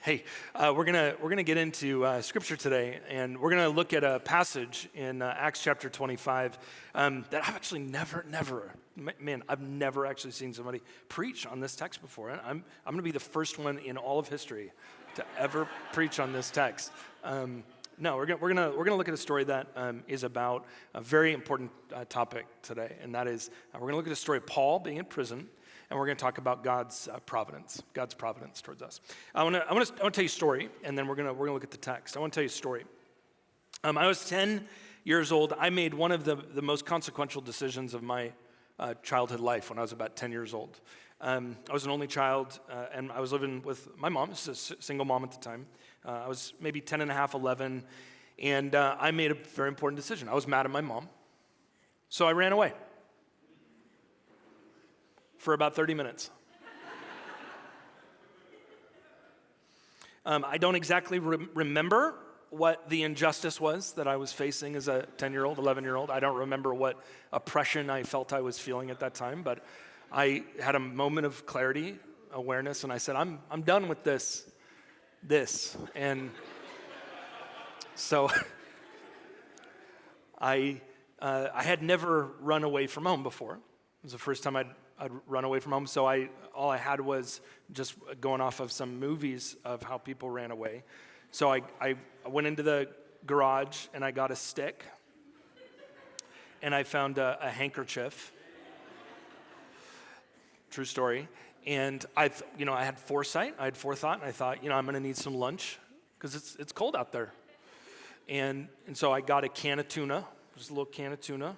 Hey, we're gonna get into scripture today, and we're gonna look at a passage in Acts chapter 25 that I've actually I've never actually seen somebody preach on this text before. I'm gonna be the first one in all of history to ever preach on this text. No, we're gonna look at a story that is about a very important topic today, and that is we're gonna look at a story of Paul being in prison. And we're going to talk about God's providence towards us. I want to tell you a story, and then we're going to look at the text. I want to tell you a story. I was 10 years old. I made one of the most consequential decisions of my childhood life when I was about 10 years old. I was an only child, and I was living with my mom. This is a single mom at the time. I was maybe 10 and a half, 11, and I made a very important decision. I was mad at my mom, so I ran away for about 30 minutes. I don't exactly remember what the injustice was that I was facing as a 10-year-old, 11-year-old. I don't remember what oppression I felt I was feeling at that time, but I had a moment of clarity, awareness, and I said, I'm done with this. And so I had never run away from home before. It was the first time I'd run away from home, so all I had was just going off of some movies of how people ran away. So I went into the garage and I got a stick, and I found a handkerchief. True story. And I had foresight, I had forethought, and I thought, I'm going to need some lunch because it's cold out there. And so I got a can of tuna, just a little can of tuna,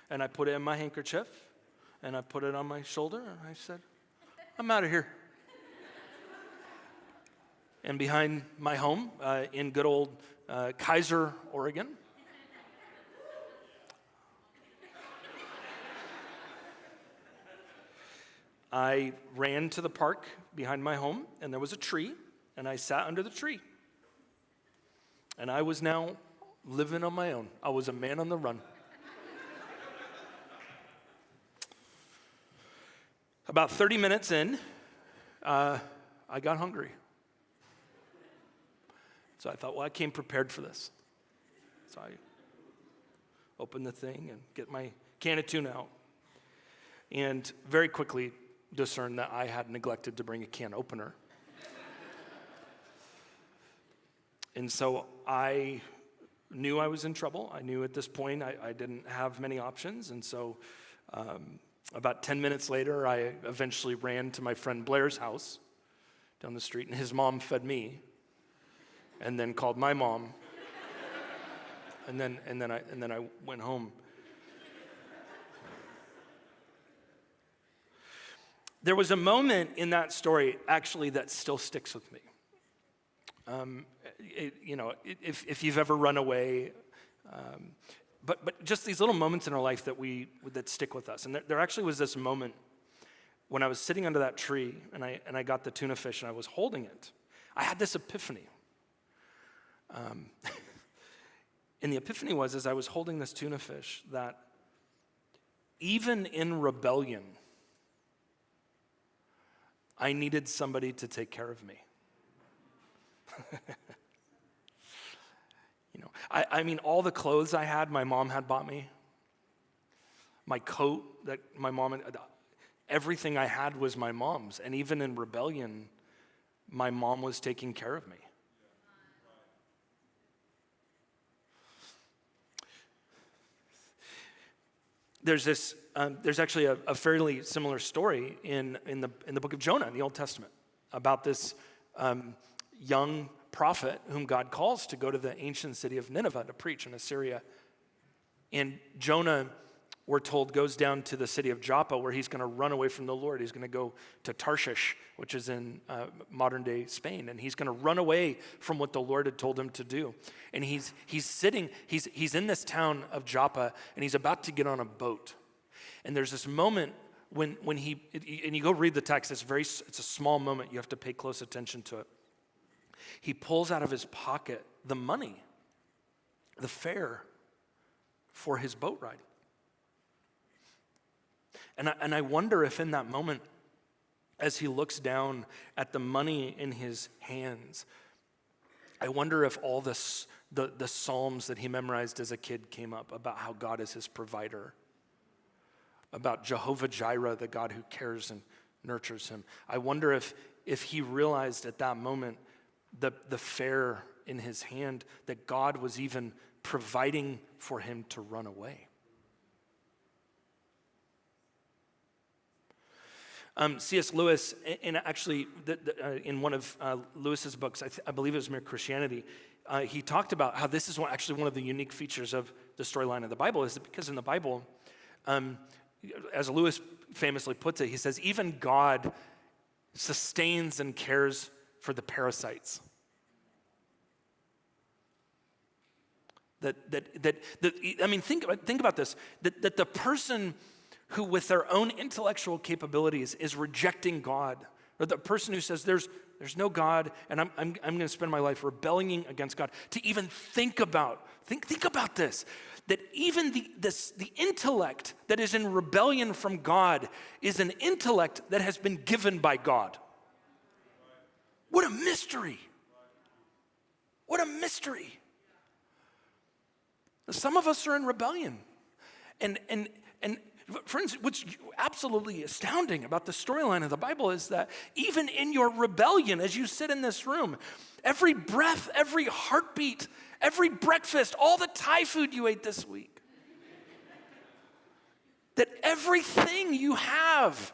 and I put it in my handkerchief. And I put it on my shoulder, and I said, I'm out of here. And behind my home in good old Kaiser, Oregon, I ran to the park behind my home, and there was a tree, and I sat under the tree. And I was now living on my own. I was a man on the run. About 30 minutes in, I got hungry. So I thought, I came prepared for this. So I opened the thing and get my can of tuna out. And very quickly discerned that I had neglected to bring a can opener. And so I knew I was in trouble. I knew at this point I didn't have many options. And so about 10 minutes later, I eventually ran to my friend Blair's house down the street, and his mom fed me, and then called my mom, and then I went home. There was a moment in that story actually that still sticks with me. If you've ever run away. But just these little moments in our life that stick with us. And there actually was this moment when I was sitting under that tree and I got the tuna fish and I was holding it. I had this epiphany. And the epiphany was, as I was holding this tuna fish, that even in rebellion, I needed somebody to take care of me. I mean, all the clothes I had, my mom had bought me. My coat that my mom had, everything I had was my mom's. And even in rebellion, my mom was taking care of me. There's actually a fairly similar story in the book of Jonah in the Old Testament about this young prophet whom God calls to go to the ancient city of Nineveh to preach in Assyria. And Jonah, we're told, goes down to the city of Joppa where he's going to run away from the Lord. He's going to go to Tarshish, which is in modern-day Spain, and he's going to run away from what the Lord had told him to do. And he's in this town of Joppa, and he's about to get on a boat. And there's this moment when and you go read the text, it's a small moment. You have to pay close attention to it. He pulls out of his pocket the money, the fare for his boat ride. And I wonder if in that moment as he looks down at the money in his hands, I wonder if all the Psalms that he memorized as a kid came up about how God is his provider, about Jehovah Jireh, the God who cares and nurtures him. I wonder if he realized at that moment the fare in his hand that God was even providing for him to run away. C.S. Lewis, and actually in one of Lewis's books, I believe it was Mere Christianity, he talked about how this is actually one of the unique features of the storyline of the Bible, is that because in the Bible, as Lewis famously puts it, he says, even God sustains and cares for the parasites. Think about this, that the person who with their own intellectual capabilities is rejecting God, or the person who says there's no God and I'm going to spend my life rebelling against God, to even think about this, that even the intellect that is in rebellion from God is an intellect that has been given by God. What a mystery. What a mystery. Some of us are in rebellion. And friends, what's absolutely astounding about the storyline of the Bible is that even in your rebellion, as you sit in this room, every breath, every heartbeat, every breakfast, all the Thai food you ate this week, that everything you have,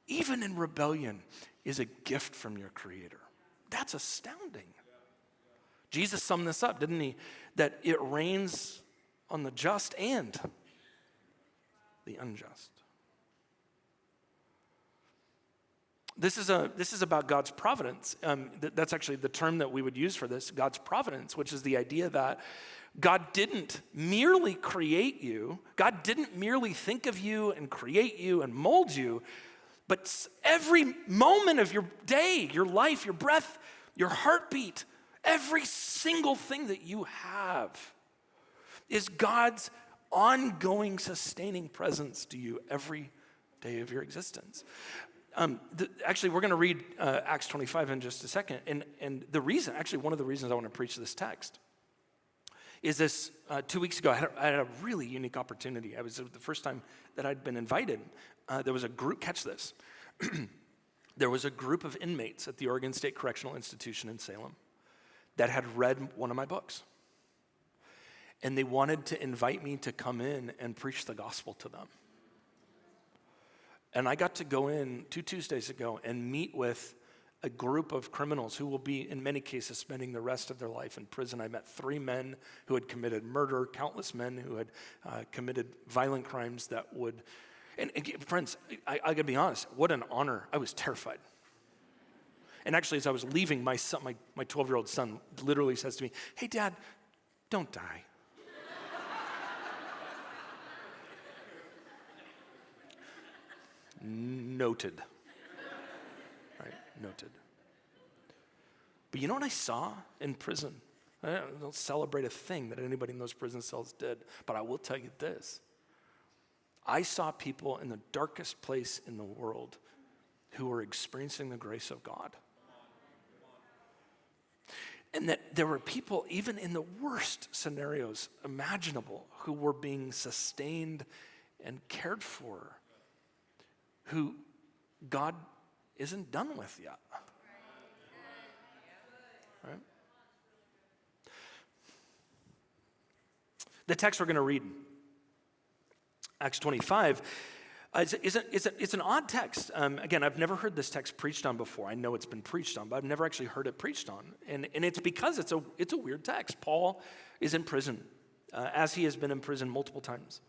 even in rebellion, is a gift from your Creator. That's astounding. Jesus summed this up, didn't he? That it rains on the just and the unjust. This is about God's providence. That's actually the term that we would use for this, God's providence, which is the idea that God didn't merely create you. God didn't merely think of you and create you and mold you, but every moment of your day, your life, your breath, your heartbeat, every single thing that you have is God's ongoing sustaining presence to you every day of your existence. Actually, we're going to read Acts 25 in just a second. And one of the reasons I want to preach this text is this. 2 weeks ago, I had a really unique opportunity. It was the first time that I'd been invited. There was a group, catch this. There was a group of inmates at the Oregon State Correctional Institution in Salem that had read one of my books. And they wanted to invite me to come in and preach the gospel to them. And I got to go in 2 Tuesdays ago and meet with a group of criminals who will be, in many cases, spending the rest of their life in prison. I met 3 men who had committed murder, countless men who had committed violent crimes that would... And friends, I got to be honest, what an honor. I was terrified. And actually, as I was leaving, my 12-year-old son literally says to me, "Hey, Dad, don't die." Noted. Right? Noted. But you know what I saw in prison? I don't celebrate a thing that anybody in those prison cells did, but I will tell you this. I saw people in the darkest place in the world who were experiencing the grace of God. And that there were people, even in the worst scenarios imaginable, who were being sustained and cared for, who God isn't done with yet. Right? The text we're going to read, Acts 25, it's an odd text. Again, I've never heard this text preached on before. I know it's been preached on, but I've never actually heard it preached on. And it's because it's a weird text. Paul is in prison, as he has been in prison multiple times.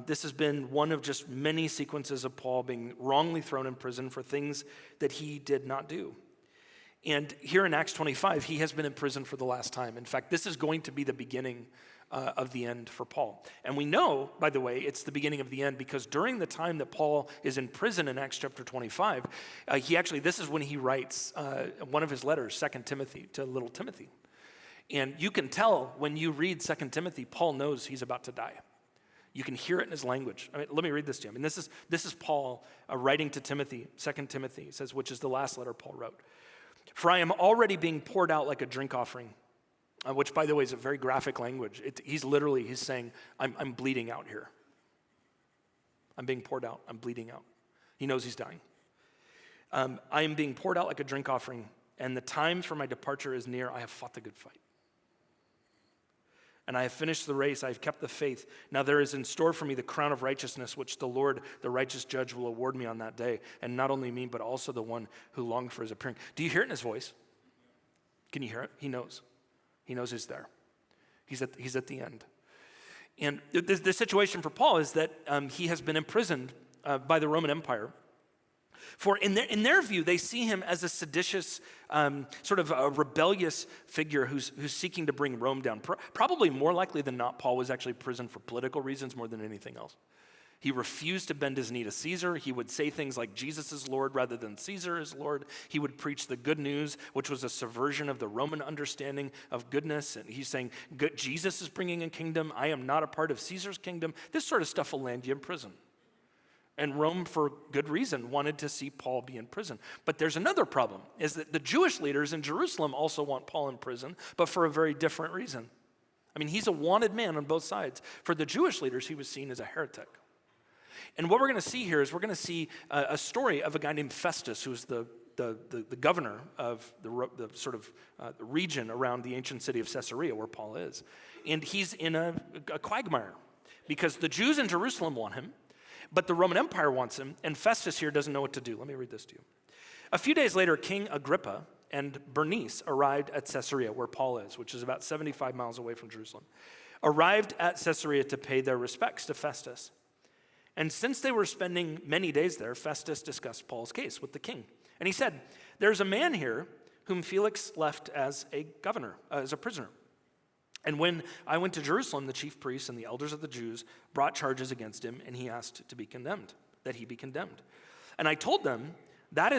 This has been one of just many sequences of Paul being wrongly thrown in prison for things that he did not do. And here in Acts 25, he has been in prison for the last time. In fact, this is going to be the beginning of the end for Paul. And we know, by the way, it's the beginning of the end because during the time that Paul is in prison in Acts chapter 25, this is when he writes one of his letters, 2 Timothy, to little Timothy. And you can tell when you read 2 Timothy, Paul knows he's about to die. You can hear it in his language. I mean, let me read this to you. I mean, this is Paul writing to Timothy, 2 Timothy, he says, which is the last letter Paul wrote. For I am already being poured out like a drink offering, which, by the way, is a very graphic language. He's saying, I'm bleeding out here. I'm being poured out. I'm bleeding out. He knows he's dying. I am being poured out like a drink offering, and the time for my departure is near. I have fought the good fight. And I have finished the race. I have kept the faith. Now there is in store for me the crown of righteousness, which the Lord, the righteous judge, will award me on that day. And not only me, but also the one who longed for his appearing. Do you hear it in his voice? Can you hear it? He knows. He knows he's there. He's at the end. And the situation for Paul is that he has been imprisoned by the Roman Empire. For in their view, they see him as a seditious, sort of a rebellious figure who's seeking to bring Rome down. Probably more likely than not, Paul was actually imprisoned for political reasons more than anything else. He refused to bend his knee to Caesar. He would say things like Jesus is Lord rather than Caesar is Lord. He would preach the good news, which was a subversion of the Roman understanding of goodness. And he's saying, Jesus is bringing a kingdom. I am not a part of Caesar's kingdom. This sort of stuff will land you in prison. And Rome, for good reason, wanted to see Paul be in prison. But there's another problem, is that the Jewish leaders in Jerusalem also want Paul in prison, but for a very different reason. I mean, he's a wanted man on both sides. For the Jewish leaders, he was seen as a heretic. And what we're going to see here is we're going to see a story of a guy named Festus, who's the governor of the sort of the region around the ancient city of Caesarea, where Paul is. And he's in a quagmire, because the Jews in Jerusalem want him, but the Roman Empire wants him, and Festus here doesn't know what to do. Let me read this to you. A few days later, King Agrippa and Bernice arrived at Caesarea, where Paul is, which is about 75 miles away from Jerusalem, arrived at Caesarea to pay their respects to Festus. And since they were spending many days there, Festus discussed Paul's case with the king. And he said, there's a man here whom Felix left as a governor, as a prisoner. And when I went to Jerusalem, the chief priests and the elders of the Jews brought charges against him, and he asked to be condemned, that he be condemned. And I told them, I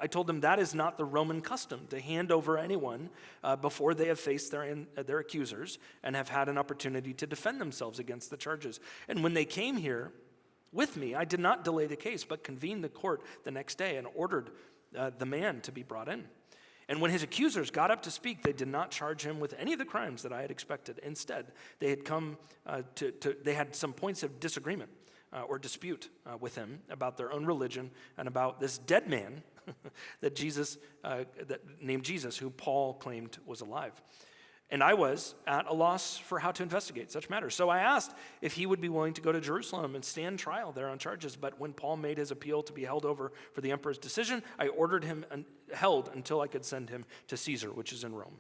told them that is not the Roman custom, to hand over anyone before they have faced their accusers and have had an opportunity to defend themselves against the charges. And when they came here with me, I did not delay the case, but convened the court the next day and ordered the man to be brought in. And when his accusers got up to speak, they did not charge him with any of the crimes that I had expected. Instead, they had they had some points of disagreement or dispute with him about their own religion and about this dead man that named Jesus, who Paul claimed was alive. And I was at a loss for how to investigate such matters. So I asked if he would be willing to go to Jerusalem and stand trial there on charges. But when Paul made his appeal to be held over for the emperor's decision, I ordered him held until I could send him to Caesar, which is in Rome.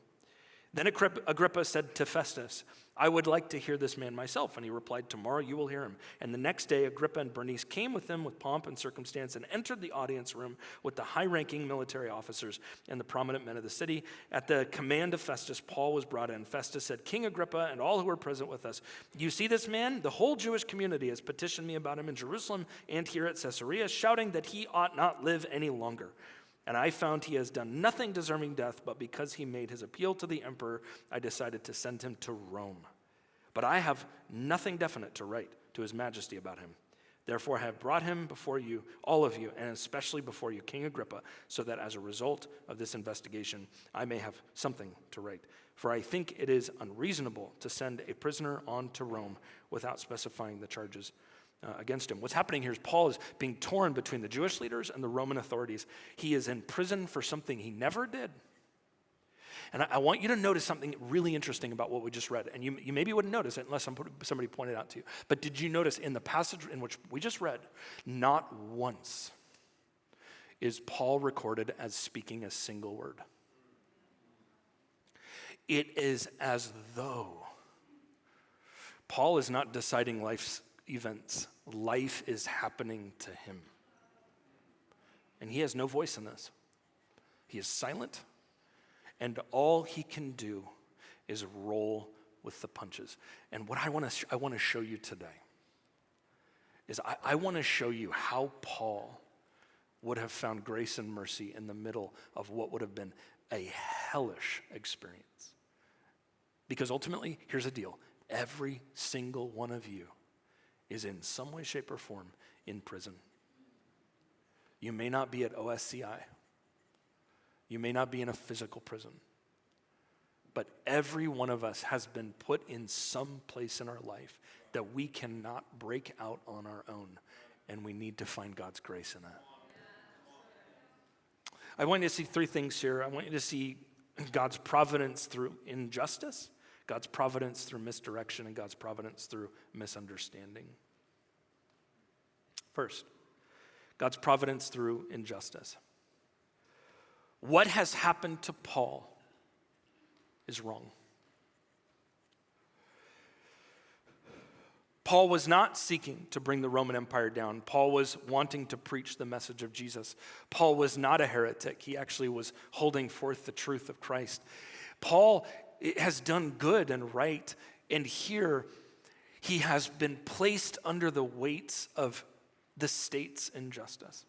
Then Agrippa said to Festus, I would like to hear this man myself. And he replied, tomorrow you will hear him. And the next day, Agrippa and Bernice came with him with pomp and circumstance and entered the audience room with the high-ranking military officers and the prominent men of the city. At the command of Festus, Paul was brought in. Festus said, King Agrippa and all who were present with us, you see this man? The whole Jewish community has petitioned me about him in Jerusalem and here at Caesarea, shouting that he ought not live any longer. And I found he has done nothing deserving death, but because he made his appeal to the emperor, I decided to send him to Rome. But I have nothing definite to write to his majesty about him. Therefore, I have brought him before you, all of you, and especially before you, King Agrippa, so that as a result of this investigation, I may have something to write. For I think it is unreasonable to send a prisoner on to Rome without specifying the charges against him. What's happening here is Paul is being torn between the Jewish leaders and the Roman authorities. He is in prison for something he never did. And I want you to notice something really interesting about what we just read. And you maybe wouldn't notice it unless somebody pointed it out to you. But did you notice in the passage in which we just read, not once is Paul recorded as speaking a single word. It is as though Paul is not deciding life's events. Life is happening to him. And he has no voice in this. He is silent, and all he can do is roll with the punches. And what I want to show you today is I want to show you how Paul would have found grace and mercy in the middle of what would have been a hellish experience. Because ultimately, here's the deal. every single one of you is in some way, shape, or form in prison. You may not be at OSCI. You may not be in a physical prison. But every one of us has been put in some place in our life that we cannot break out on our own, and we need to find God's grace in that. I want you to see three things here. I want you to see God's providence through injustice, God's providence through misdirection, and God's providence through misunderstanding. First, God's providence through injustice. What has happened to Paul is wrong. Paul was not seeking to bring the Roman Empire down. Paul was wanting to preach the message of Jesus. Paul was not a heretic. He actually was holding forth the truth of Christ. Paul has done good and right, and here he has been placed under the weights of the state's injustice.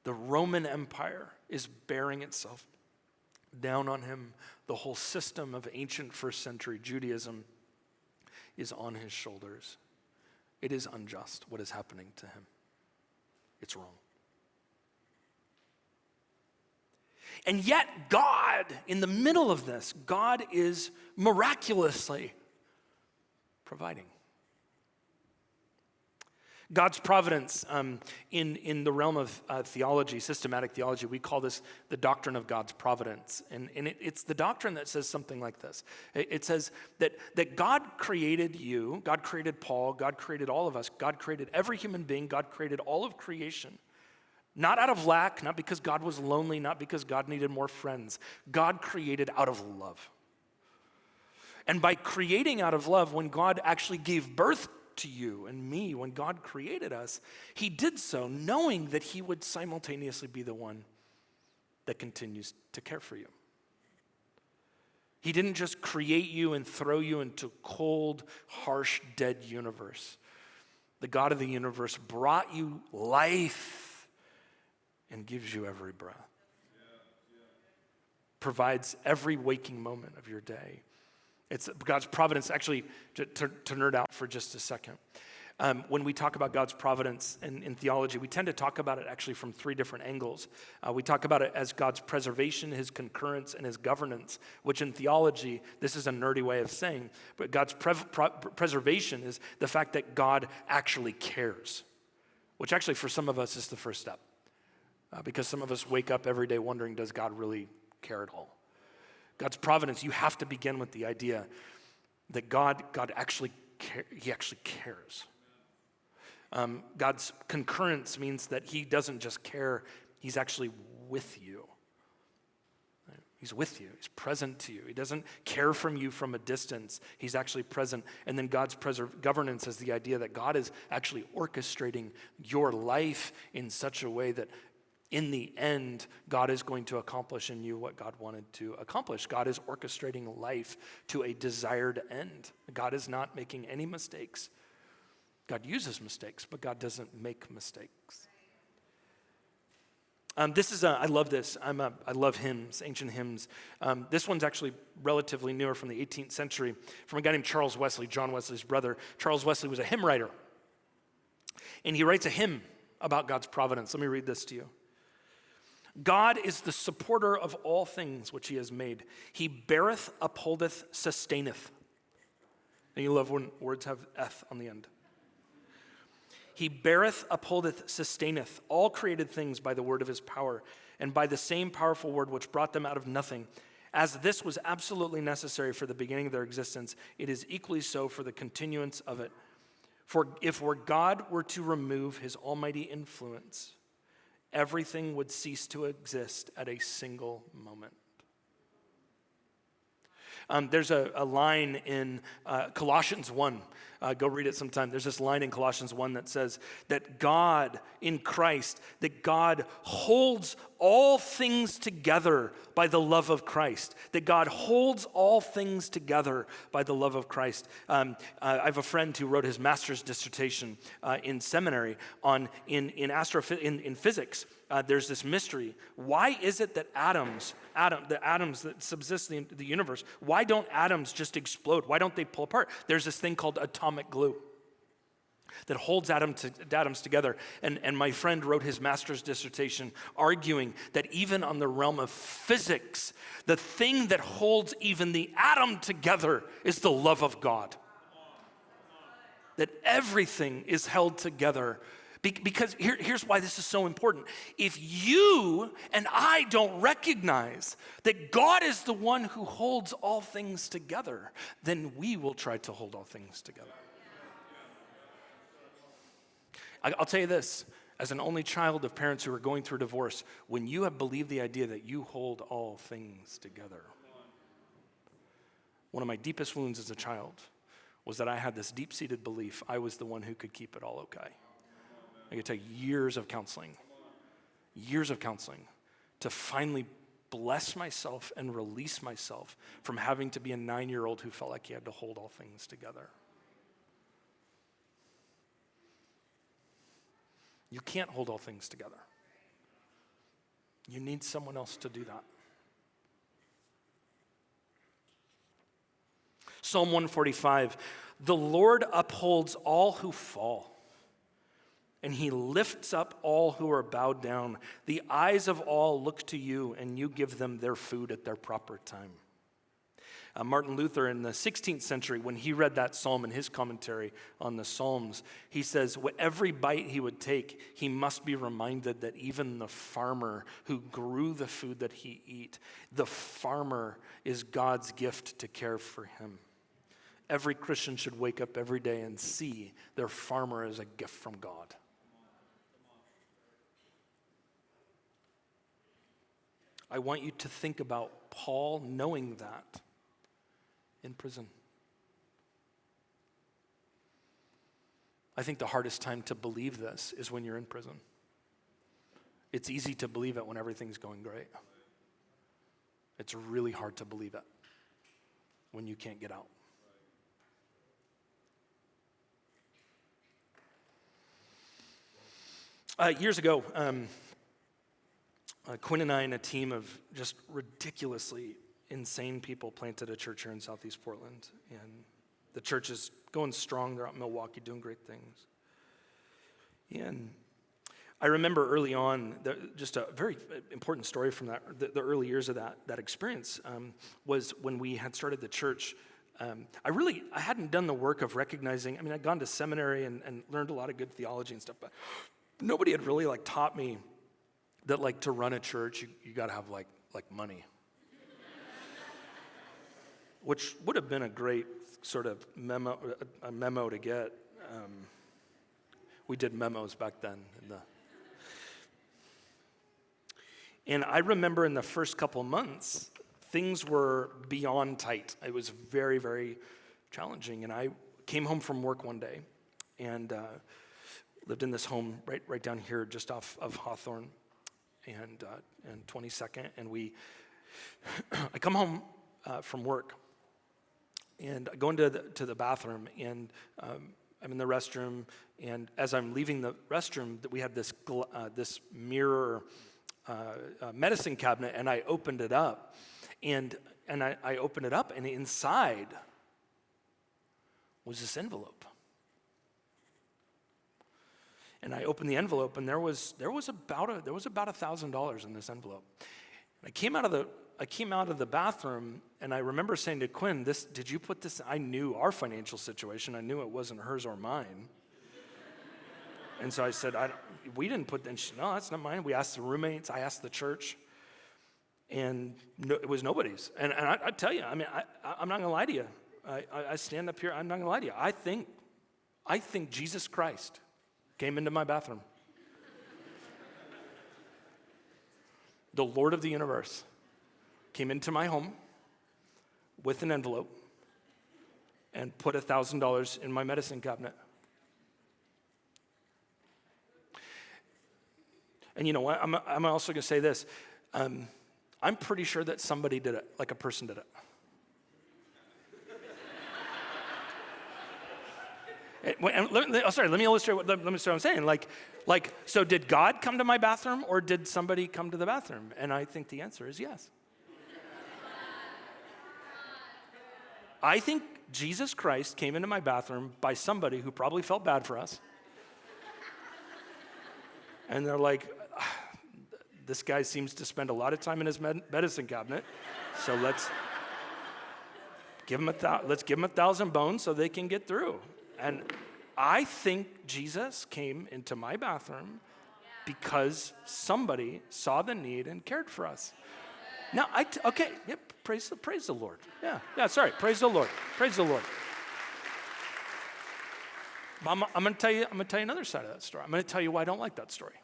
The Roman Empire is bearing itself down on him. The whole system of ancient first century Judaism is on his shoulders. It is unjust what is happening to him. It's wrong. And yet God, in the middle of this, God is miraculously providing. God's providence in the realm of theology, systematic theology, we call this the doctrine of God's providence. And it's the doctrine that says something like this. It says that God created you, God created Paul, God created all of us, God created every human being, God created all of creation. Not out of lack, not because God was lonely, not because God needed more friends. God created out of love. And by creating out of love, when God actually gave birth to you and me, when God created us, he did so knowing that he would simultaneously be the one that continues to care for you. He didn't just create you and throw you into cold, harsh, dead universe. The God of the universe brought you life and gives you every breath. Provides every waking moment of your day. It's God's providence. Actually, to nerd out for just a second. When we talk about God's providence in theology, we tend to talk about it actually from three different angles. We talk about it as God's preservation, his concurrence, and his governance, which in theology, this is a nerdy way of saying, but God's preservation is the fact that God actually cares, which actually for some of us is the first step. Because some of us wake up every day wondering, does God really care at all? God's providence, you have to begin with the idea that God actually he actually cares. God's concurrence means that he doesn't just care, he's actually with you. He's with you. He's present to you. He doesn't care from you from a distance. He's actually present. And then God's governance is the idea that God is actually orchestrating your life in such a way that in the end, God is going to accomplish in you what God wanted to accomplish. God is orchestrating life to a desired end. God is not making any mistakes. God uses mistakes, but God doesn't make mistakes. I love this. I love hymns, ancient hymns. This one's actually relatively newer, from the 18th century, from a guy named Charles Wesley, John Wesley's brother. Charles Wesley was a hymn writer, and he writes a hymn about God's providence. Let me read this to you. God is the supporter of all things which he has made. He beareth, upholdeth, sustaineth. And you love when words have eth on the end. He beareth, upholdeth, sustaineth all created things by the word of his power, and by the same powerful word which brought them out of nothing. As this was absolutely necessary for the beginning of their existence, it is equally so for the continuance of it. For if God were to remove his almighty influence, everything would cease to exist at a single moment. There's a line in Colossians 1 Go read it sometime. There's this line in Colossians 1 that says that God, in Christ, that God holds all things together by the love of Christ. That God holds all things together by the love of Christ. I have a friend who wrote his master's dissertation in seminary in physics. There's this mystery. Why is it that the atoms that subsist in the universe, why don't atoms just explode? Why don't they pull apart? There's this thing called atomic glue that holds atoms together. And my friend wrote his master's dissertation arguing that even on the realm of physics, the thing that holds even the atom together is the love of God. That everything is held together. Because here's why this is so important. If you and I don't recognize that God is the one who holds all things together, then we will try to hold all things together. I'll tell you this, as an only child of parents who are going through divorce, when you have believed the idea that you hold all things together, one of my deepest wounds as a child was that I had this deep-seated belief I was the one who could keep it all okay. I could take years of counseling to finally bless myself and release myself from having to be a 9-year-old who felt like he had to hold all things together. You can't hold all things together. You need someone else to do that. Psalm 145, the Lord upholds all who fall, and he lifts up all who are bowed down. The eyes of all look to you, and you give them their food at their proper time. Martin Luther in the 16th century, when he read that psalm in his commentary on the Psalms, he says, every bite he would take, he must be reminded that even the farmer who grew the food that he eat, the farmer is God's gift to care for him. Every Christian should wake up every day and see their farmer as a gift from God. I want you to think about Paul knowing that in prison. I think the hardest time to believe this is when you're in prison. It's easy to believe it when everything's going great. It's really hard to believe it when you can't get out. Years ago, Quinn and I and a team of just ridiculously insane people planted a church here in Southeast Portland. And the church is going strong. They're out in Milwaukee doing great things. And I remember early on, just a very important story from the early years of that experience was when we had started the church. I hadn't done the work of recognizing, I'd gone to seminary and learned a lot of good theology and stuff, but nobody had really taught me that to run a church, you got to have money. Which would have been a great sort of memo to get. We did memos back then. And I remember in the first couple months, things were beyond tight. It was very, very challenging. And I came home from work one day and lived in this home right down here just off of Hawthorne and 22nd. And I come home from work. And I go into the bathroom, and I'm in the restroom. And as I'm leaving the restroom, we had this mirror medicine cabinet, and I opened it up. And I opened it up, and inside was this envelope. And I opened the envelope, and there was about $1,000 in this envelope. And I came out of the bathroom, and I remember saying to Quinn, did you put this? I knew our financial situation. I knew it wasn't hers or mine. And so I said, we didn't put that. No, that's not mine. We asked the roommates. I asked the church. And it was nobody's. And I tell you, I'm not going to lie to you. I stand up here. I'm not going to lie to you. I think Jesus Christ came into my bathroom. The Lord of the universe came into my home with an envelope and put $1,000 in my medicine cabinet. And you know what? I'm also going to say this. I'm pretty sure that somebody did it, like a person did it. Let me illustrate what I'm saying. So did God come to my bathroom or did somebody come to the bathroom? And I think the answer is yes. I think Jesus Christ came into my bathroom by somebody who probably felt bad for us. And they're like, this guy seems to spend a lot of time in his medicine cabinet, so let's give him 1,000 bones so they can get through. And I think Jesus came into my bathroom because somebody saw the need and cared for us. Now, praise the Lord. Sorry, praise the Lord. Praise the Lord. I'm going to tell you another side of that story. I'm going to tell you why I don't like that story.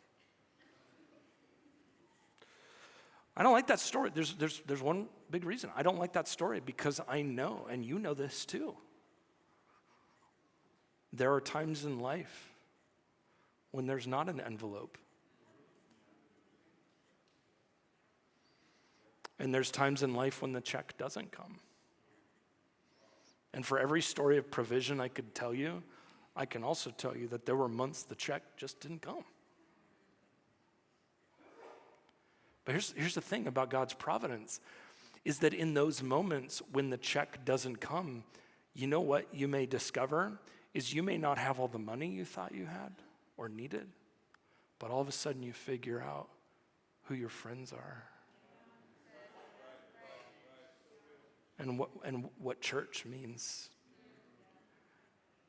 I don't like that story. There's one big reason. I don't like that story because I know, and you know this too, there are times in life when there's not an envelope. And there's times in life when the check doesn't come. And for every story of provision I could tell you, I can also tell you that there were months the check just didn't come. But here's the thing about God's providence, is that in those moments when the check doesn't come, you know what you may discover is you may not have all the money you thought you had or needed, but all of a sudden you figure out who your friends are and what church means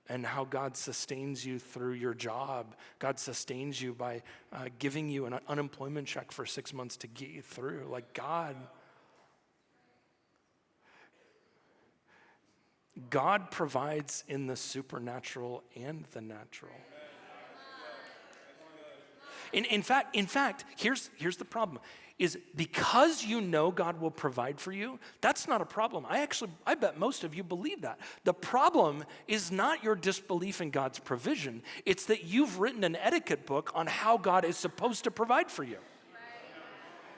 and how God sustains you through your job. God sustains you by giving you an unemployment check for 6 months to get you through. Like God provides in the supernatural and the natural. In fact, here's the problem, is because you know God will provide for you, that's not a problem. I bet most of you believe that. The problem is not your disbelief in God's provision. It's that you've written an etiquette book on how God is supposed to provide for you.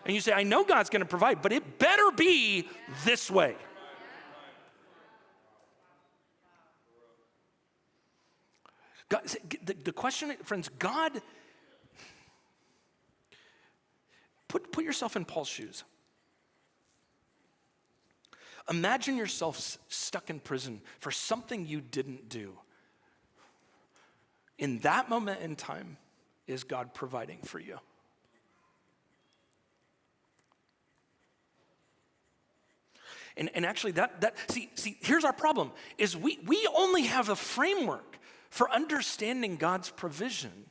And you say, I know God's going to provide, but it better be this way. God, the question, friends, God, put yourself in Paul's shoes. Imagine yourself stuck in prison for something you didn't do. In that moment in time, is God providing for you? And actually, see, here's our problem, is we only have a framework for understanding God's provision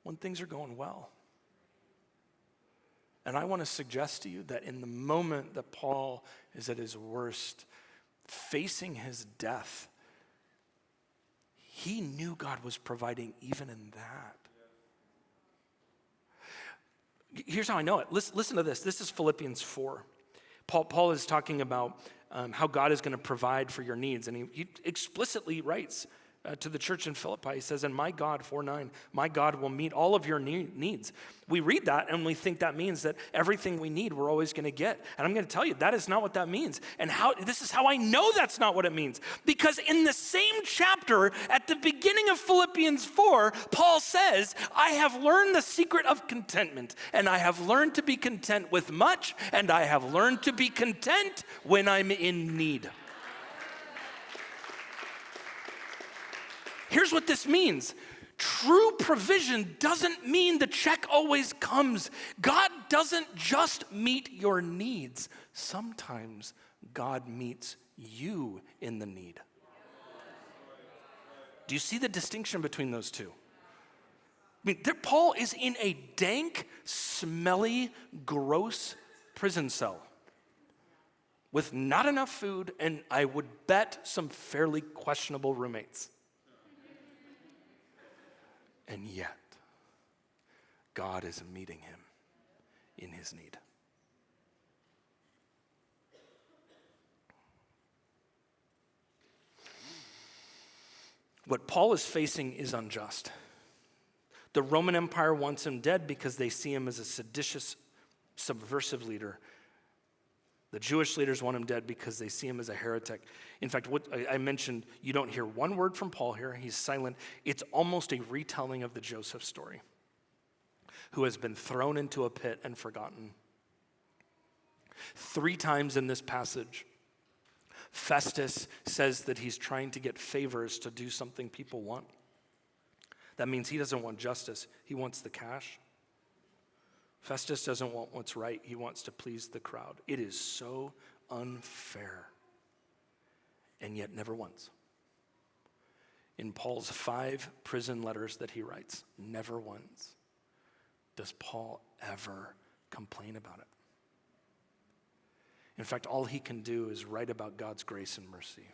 when things are going well. And I want to suggest to you that in the moment that Paul is at his worst, facing his death, he knew God was providing even in that. Here's how I know it. Listen to this. This is Philippians 4. Paul is talking about how God is going to provide for your needs. And he explicitly writes to the church in Philippi, he says, and my God, 4:9, my God will meet all of your needs. We read that and we think that means that everything we need we're always going to get. And I'm going to tell you, that is not what that means. And this is how I know that's not what it means. Because in the same chapter, at the beginning of Philippians 4, Paul says, I have learned the secret of contentment, and I have learned to be content with much, and I have learned to be content when I'm in need. Here's what this means. True provision doesn't mean the check always comes. God doesn't just meet your needs. Sometimes God meets you in the need. Do you see the distinction between those two? I mean, Paul is in a dank, smelly, gross prison cell with not enough food, and I would bet some fairly questionable roommates. And yet, God is meeting him in his need. What Paul is facing is unjust. The Roman Empire wants him dead because they see him as a seditious, subversive leader. The Jewish leaders want him dead because they see him as a heretic. In fact, what I mentioned, you don't hear one word from Paul here. He's silent. It's almost a retelling of the Joseph story, who has been thrown into a pit and forgotten. 3 times in this passage, Festus says that he's trying to get favors to do something people want. That means he doesn't want justice. He wants the cash. Festus doesn't want what's right. He wants to please the crowd. It is so unfair. And yet never once. In Paul's 5 prison letters that he writes, never once does Paul ever complain about it. In fact, all he can do is write about God's grace and mercy.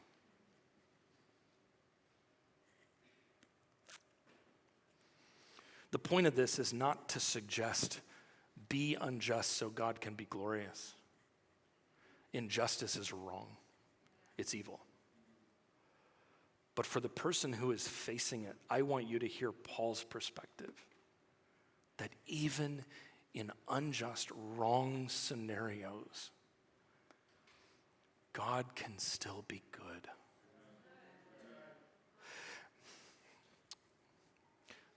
The point of this is not to suggest be unjust so God can be glorious. Injustice is wrong. It's evil. But for the person who is facing it, I want you to hear Paul's perspective. That even in unjust, wrong scenarios, God can still be good.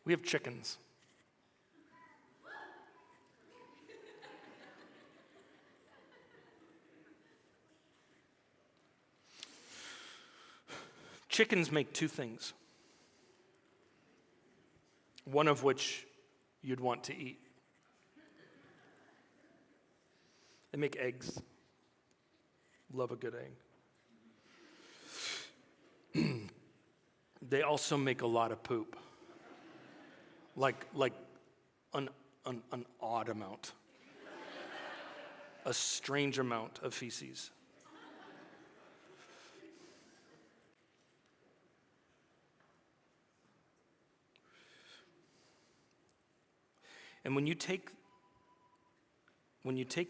We have chickens. Chickens make 2 things, one of which you'd want to eat. They make eggs. Love a good egg. They also make a lot of poop. Like an odd amount. A strange amount of feces. And when you take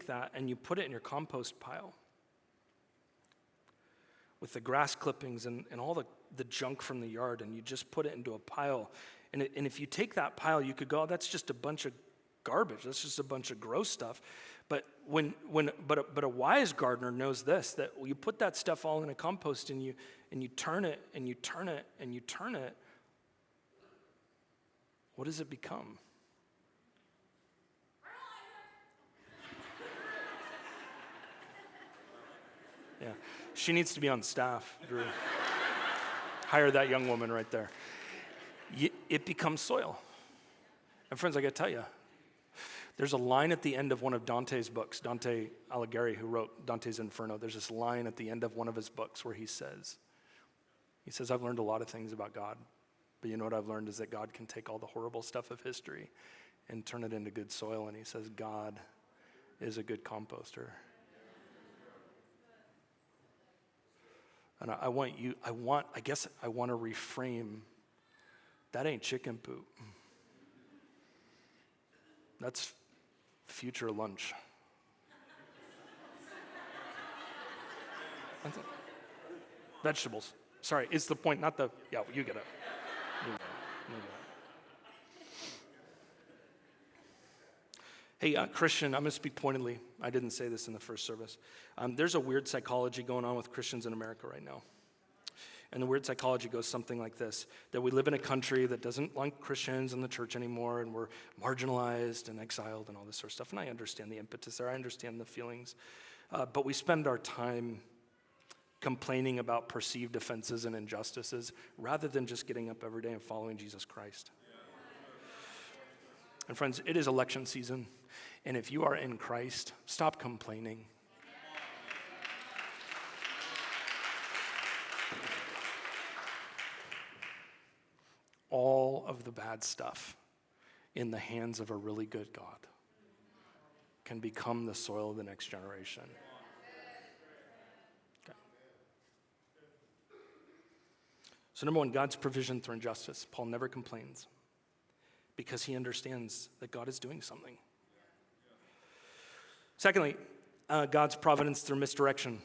that and you put it in your compost pile with the grass clippings and all the junk from the yard, and you just put it into a pile, and if you take that pile, you could go, oh, that's just a bunch of garbage. That's just a bunch of gross stuff. But a wise gardener knows this, that you put that stuff all in a compost and you turn it and you turn it and you turn it, what does it become? Yeah, she needs to be on staff, Drew. Hire that young woman right there. It becomes soil. And friends, I got to tell you, there's a line at the end of one of Dante's books, Dante Alighieri, who wrote Dante's Inferno. There's this line at the end of one of his books where he says, I've learned a lot of things about God, but you know what I've learned is that God can take all the horrible stuff of history and turn it into good soil. And he says, God is a good composter. And I want to reframe, that ain't chicken poop. That's future lunch. Vegetables. Sorry, it's the point, not the, yeah, you get it. You get it. Hey, Christian, I'm going to speak pointedly. I didn't say this in the first service. There's a weird psychology going on with Christians in America right now. And the weird psychology goes something like this, that we live in a country that doesn't like Christians in the church anymore, and we're marginalized and exiled and all this sort of stuff. And I understand the impetus there. I understand the feelings. But we spend our time complaining about perceived offenses and injustices rather than just getting up every day and following Jesus Christ. And friends, it is election season. And if you are in Christ, stop complaining. All of the bad stuff in the hands of a really good God can become the soil of the next generation. Okay. So number 1, God's provision through injustice. Paul never complains because he understands that God is doing something. Secondly, God's providence through misdirection.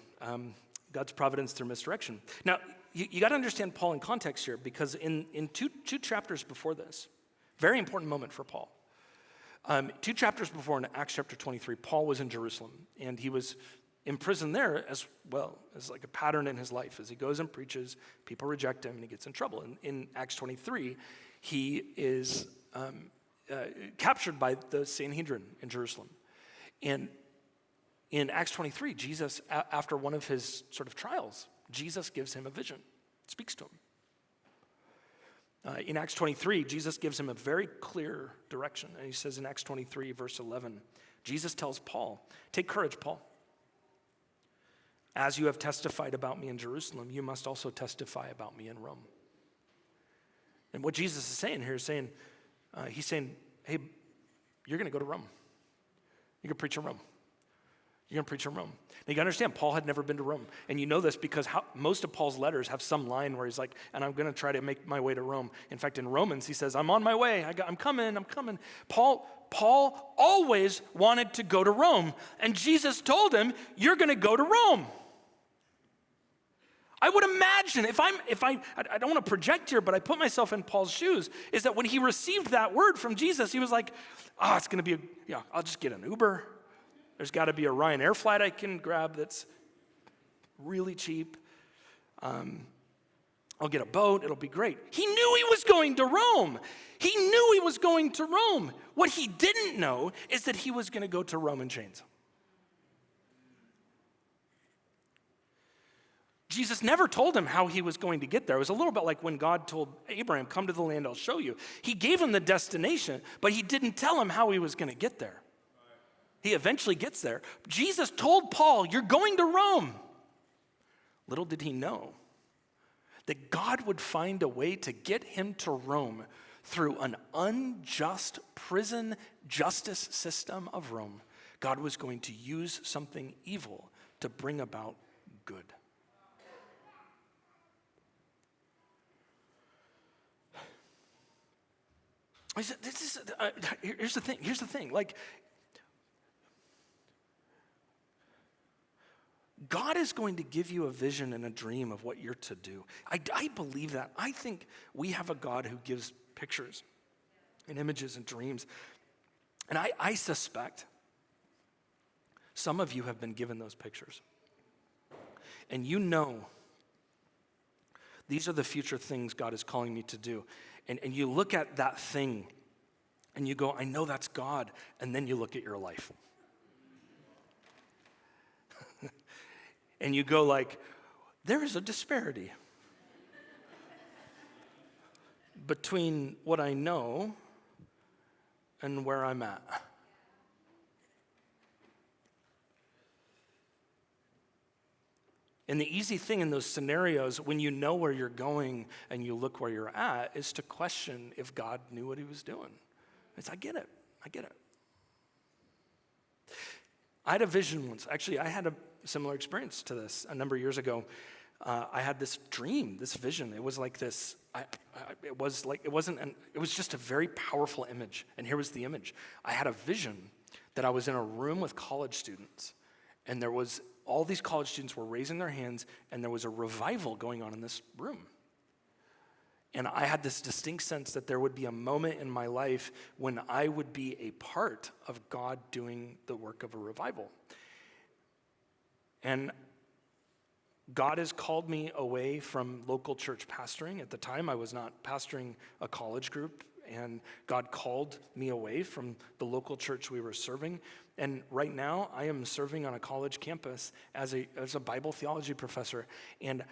God's providence through misdirection. Now, you got to understand Paul in context here, because in two chapters before this, very important moment for Paul. 2 chapters before, in Acts chapter 23, Paul was in Jerusalem, and he was imprisoned there as well, as like a pattern in his life. As he goes and preaches, people reject him, and he gets in trouble. In Acts 23, he is captured by the Sanhedrin in Jerusalem. And in Acts 23, Jesus, after one of his sort of trials, Jesus gives him a vision, speaks to him. In Acts 23, Jesus gives him a very clear direction. And he says in Acts 23, verse 11, Jesus tells Paul, "Take courage, Paul. As you have testified about me in Jerusalem, you must also testify about me in Rome." And what Jesus is saying here is he's saying, hey, you're going to go to Rome. You're going to preach in Rome. You're going to preach in Rome. Now you got to understand, Paul had never been to Rome. And you know this because most of Paul's letters have some line where he's like, and I'm going to try to make my way to Rome. In fact, in Romans, he says, I'm on my way. I'm coming. Paul always wanted to go to Rome. And Jesus told him, you're going to go to Rome. I would imagine, I don't want to project here, but I put myself in Paul's shoes, is that when he received that word from Jesus, he was like, it's going to be, I'll just get an Uber. There's got to be a Ryanair flight I can grab that's really cheap. I'll get a boat. It'll be great. He knew he was going to Rome. He knew he was going to Rome. What he didn't know is that he was going to go to Rome in chains. Jesus never told him how he was going to get there. It was a little bit like when God told Abraham, come to the land I'll show you. He gave him the destination, but he didn't tell him how he was going to get there. He eventually gets there. Jesus told Paul, you're going to Rome. Little did he know that God would find a way to get him to Rome through an unjust prison justice system of Rome. God was going to use something evil to bring about good. Here's the thing. Like, God is going to give you a vision and a dream of what you're to do. I believe that. I think we have a God who gives pictures and images and dreams. And I suspect some of you have been given those pictures. And you know these are the future things God is calling me to do. And you look at that thing and you go, I know that's God. And then you look at your life. And you go like, there is a disparity between what I know and where I'm at. And the easy thing in those scenarios, when you know where you're going and you look where you're at, is to question if God knew what he was doing. I get it. I had a vision once. Actually, I had a similar experience to this a number of years ago. I had this dream, this vision. It was like this. It was just a very powerful image. And here was the image. I had a vision that I was in a room with college students, and there was all these college students were raising their hands, and there was a revival going on in this room. And I had this distinct sense that there would be a moment in my life when I would be a part of God doing the work of a revival. And God has called me away from local church pastoring. At the time, I was not pastoring a college group, and God called me away from the local church we were serving. And right now, I am serving on a college campus as a Bible theology professor. And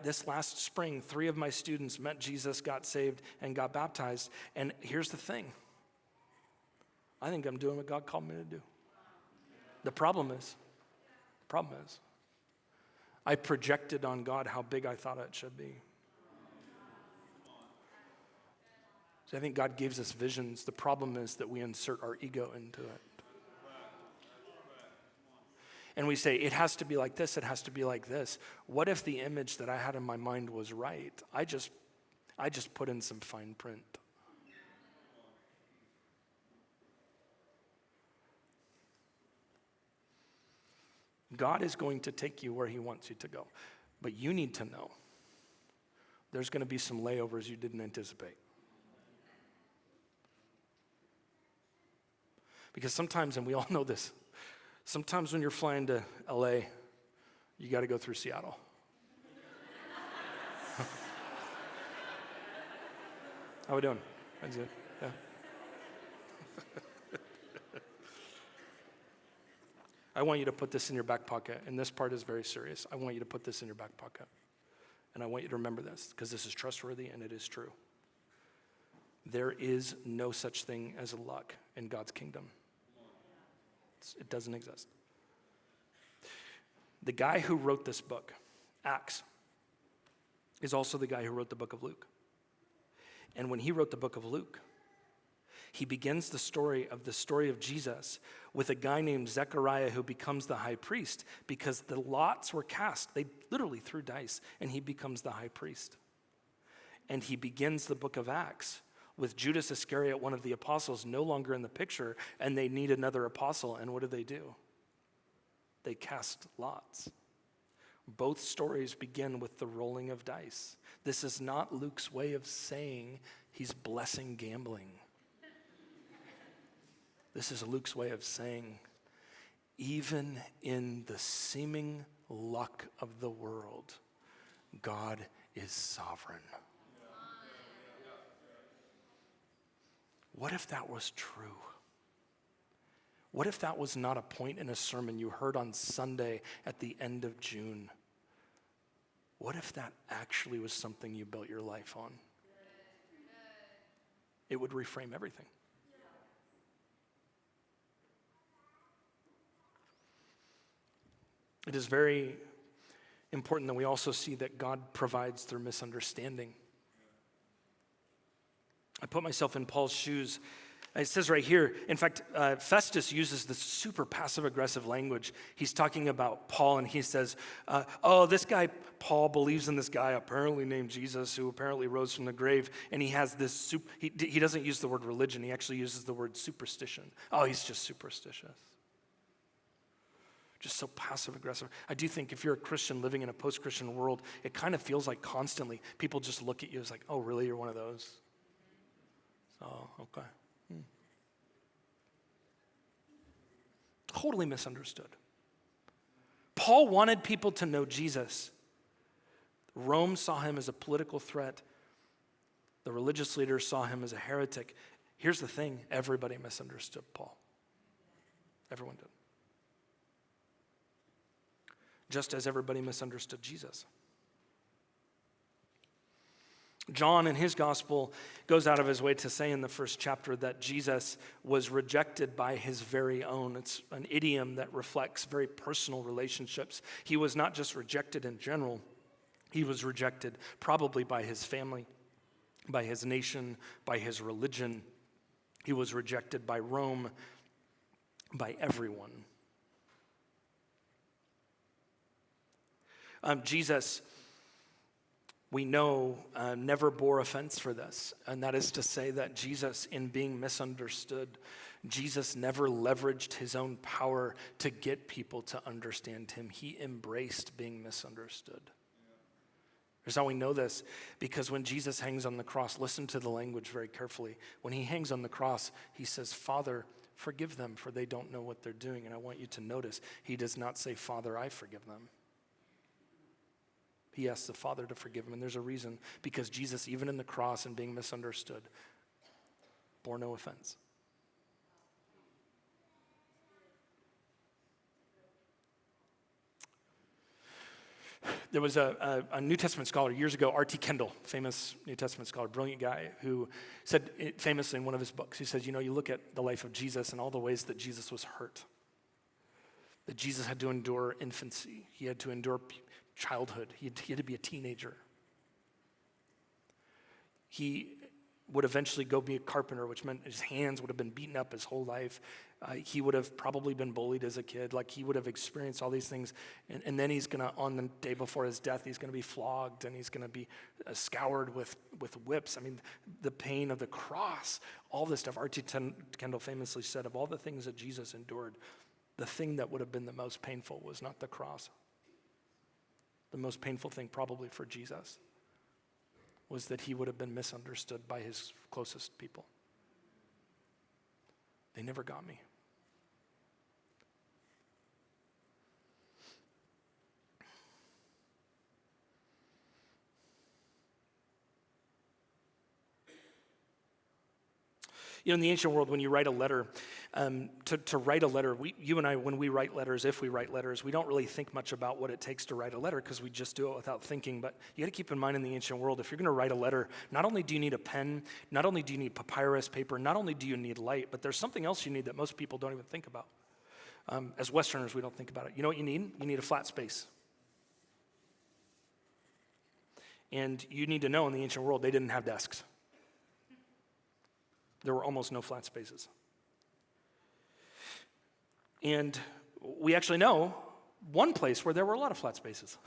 this last spring, 3 of my students met Jesus, got saved, and got baptized. And here's the thing. I think I'm doing what God called me to do. The problem is, I projected on God how big I thought it should be. So I think God gives us visions. The problem is that we insert our ego into it. And we say, it has to be like this, it has to be like this. What if the image that I had in my mind was right? I just put in some fine print. God is going to take you where he wants you to go. But you need to know there's going to be some layovers you didn't anticipate. Because sometimes, and we all know this, sometimes when you're flying to LA, you got to go through Seattle. How we doing? That's it. Yeah. I want you to put this in your back pocket, and this part is very serious. I want you to put this in your back pocket. And I want you to remember this, because this is trustworthy and it is true. There is no such thing as luck in God's kingdom. It doesn't exist. The guy who wrote this book, Acts, is also the guy who wrote the book of Luke. And when he wrote the book of Luke, he begins the story of Jesus with a guy named Zechariah who becomes the high priest because the lots were cast. They literally threw dice, and he becomes the high priest. And he begins the book of Acts with Judas Iscariot, one of the apostles, no longer in the picture, and they need another apostle. And what do? They cast lots. Both stories begin with the rolling of dice. This is not Luke's way of saying he's blessing gambling. This is Luke's way of saying, even in the seeming luck of the world, God is sovereign. What if that was true? What if that was not a point in a sermon you heard on Sunday at the end of June? What if that actually was something you built your life on? It would reframe everything. It is very important that we also see that God provides through misunderstanding. I put myself in Paul's shoes. It says right here, in fact, Festus uses this super passive-aggressive language. He's talking about Paul, and he says, this guy, Paul, believes in this guy apparently named Jesus who apparently rose from the grave, and he has this, he doesn't use the word religion, he actually uses the word superstition. Oh, he's just superstitious. Just so passive-aggressive. I do think if you're a Christian living in a post-Christian world, it kind of feels like constantly people just look at you as like, oh, really, you're one of those? Oh, okay. Totally misunderstood. Paul wanted people to know Jesus. Rome saw him as a political threat. The religious leaders saw him as a heretic. Here's the thing, everybody misunderstood Paul. Everyone did. Just as everybody misunderstood Jesus. John in his gospel goes out of his way to say in the first chapter that Jesus was rejected by his very own. It's an idiom that reflects very personal relationships. He was not just rejected in general, he was rejected probably by his family, by his nation, by his religion. He was rejected by Rome, by everyone. Jesus, we know, never bore offense for this, and that is to say that Jesus, in being misunderstood, Jesus never leveraged his own power to get people to understand him. He embraced being misunderstood. Here's how we know this, because when Jesus hangs on the cross, listen to the language very carefully. When he hangs on the cross, he says, Father, forgive them, for they don't know what they're doing. And I want you to notice, he does not say, Father, I forgive them. He asks the Father to forgive him, and there's a reason, because Jesus, even in the cross and being misunderstood, bore no offense. There was a New Testament scholar years ago, R.T. Kendall, famous New Testament scholar, brilliant guy, who said famously in one of his books, he says, you look at the life of Jesus and all the ways that Jesus was hurt, that Jesus had to endure infancy, he had to endure childhood. He had to be a teenager. He would eventually go be a carpenter, which meant his hands would have been beaten up his whole life. He would have probably been bullied as a kid. Like, he would have experienced all these things. And then he's going to, on the day before his death, he's going to be flogged, and he's going to be scoured with whips. I mean, the pain of the cross, all this stuff. R.T. Kendall famously said, of all the things that Jesus endured, the thing that would have been the most painful was not the cross. The most painful thing probably for Jesus was that he would have been misunderstood by his closest people. They never got me. You know, in the ancient world, when you write a letter, to write a letter, you and I, when we write letters, if we write letters, we don't really think much about what it takes to write a letter because we just do it without thinking. But you got to keep in mind in the ancient world, if you're going to write a letter, not only do you need a pen, not only do you need papyrus paper, not only do you need light, but there's something else you need that most people don't even think about. As Westerners, we don't think about it. You know what you need? You need a flat space. And you need to know in the ancient world, they didn't have desks. There were almost no flat spaces. And we actually know one place where there were a lot of flat spaces.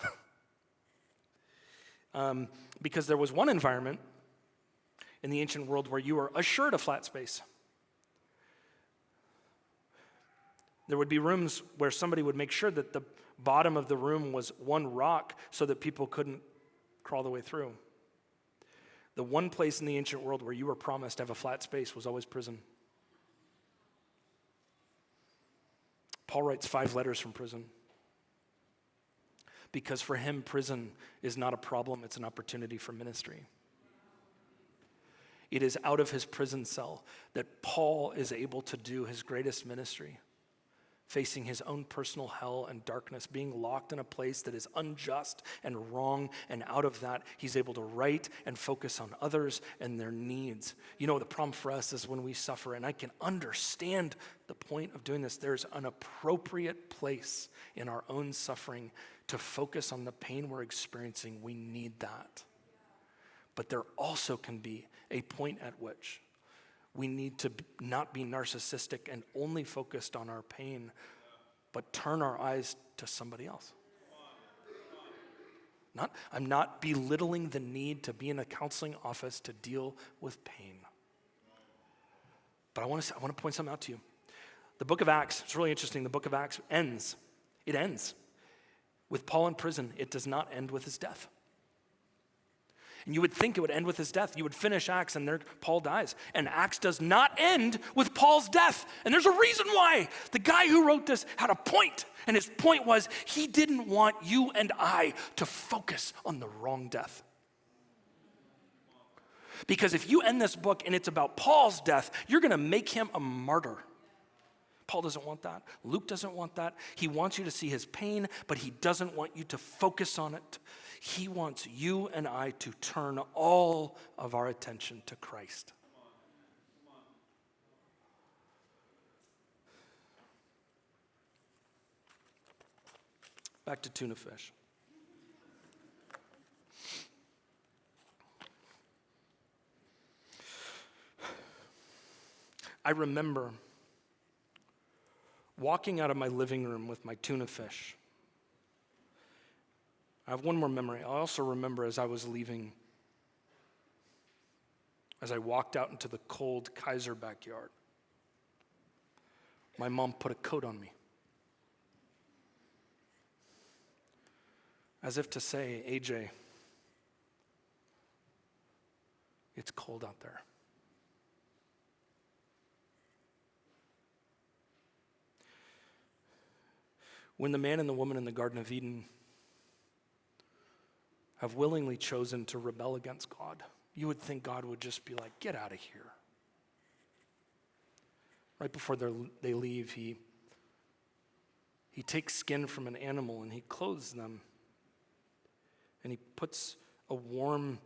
Because there was one environment in the ancient world where you were assured a flat space. There would be rooms where somebody would make sure that the bottom of the room was one rock so that people couldn't crawl the way through. The one place in the ancient world where you were promised to have a flat space was always prison. Paul writes 5 letters from prison. Because for him, prison is not a problem, it's an opportunity for ministry. It is out of his prison cell that Paul is able to do his greatest ministry, facing his own personal hell and darkness, being locked in a place that is unjust and wrong, and out of that, he's able to write and focus on others and their needs. You know, the problem for us is when we suffer, and I can understand the point of doing this, there's an appropriate place in our own suffering to focus on the pain we're experiencing. We need that. But there also can be a point at which we need to not be narcissistic and only focused on our pain, but turn our eyes to somebody else. I'm not belittling the need to be in a counseling office to deal with pain. But I want to point something out to you. The book of Acts, it's really interesting. The book of Acts ends. It ends with Paul in prison. It does not end with his death. And you would think it would end with his death. You would finish Acts and there Paul dies. And Acts does not end with Paul's death. And there's a reason why. The guy who wrote this had a point. And his point was he didn't want you and I to focus on the wrong death. Because if you end this book and it's about Paul's death, you're going to make him a martyr. Paul doesn't want that. Luke doesn't want that. He wants you to see his pain, but he doesn't want you to focus on it. He wants you and I to turn all of our attention to Christ. Back to tuna fish. I remember walking out of my living room with my tuna fish. I have one more memory. I also remember as I was leaving, as I walked out into the cold Kaiser backyard, my mom put a coat on me. As if to say, AJ, it's cold out there. When the man and the woman in the Garden of Eden have willingly chosen to rebel against God, you would think God would just be like, get out of here. Right before they leave, he takes skin from an animal and he clothes them. And he puts a warm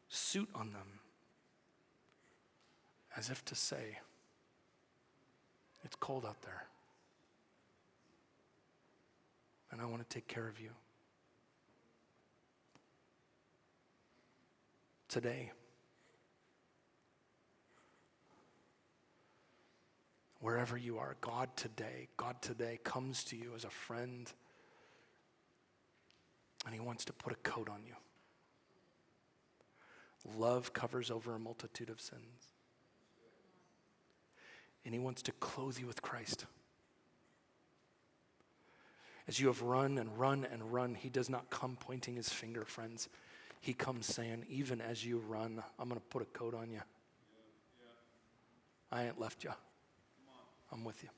suit on them, as if to say, it's cold out there. And I want to take care of you. Today, wherever you are, God today comes to you as a friend, and he wants to put a coat on you. Love covers over a multitude of sins. And he wants to clothe you with Christ. As you have run and run and run, he does not come pointing his finger, friends. he comes saying, even as you run, I'm going to put a coat on you. I ain't left you. I'm with you.